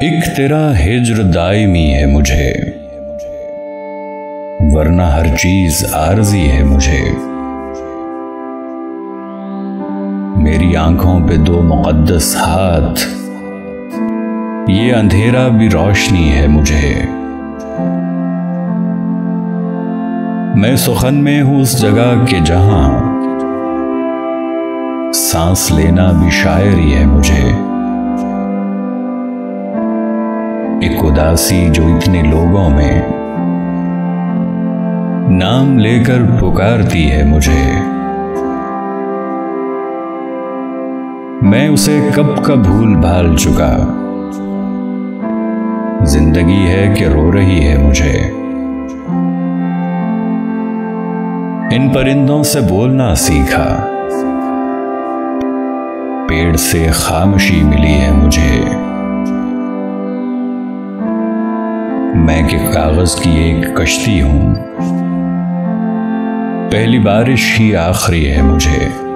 एक तेरा हिज्र दायमी है मुझे, वरना हर चीज आरजी है मुझे। मेरी आंखों पे दो मुकद्दस हाथ, ये अंधेरा भी रोशनी है मुझे। मैं सुखन में हूं उस जगह के जहां सांस लेना भी शायरी है मुझे। एक उदासी जो इतने लोगों में नाम लेकर पुकारती है मुझे। मैं उसे कब का भूल भाल चुका, जिंदगी है कि रो रही है मुझे। इन परिंदों से बोलना सीखा, पेड़ से खामोशी मिली है मुझे। मैं कि कागज की एक कश्ती हूं, पहली बारिश ही आखिरी है मुझे।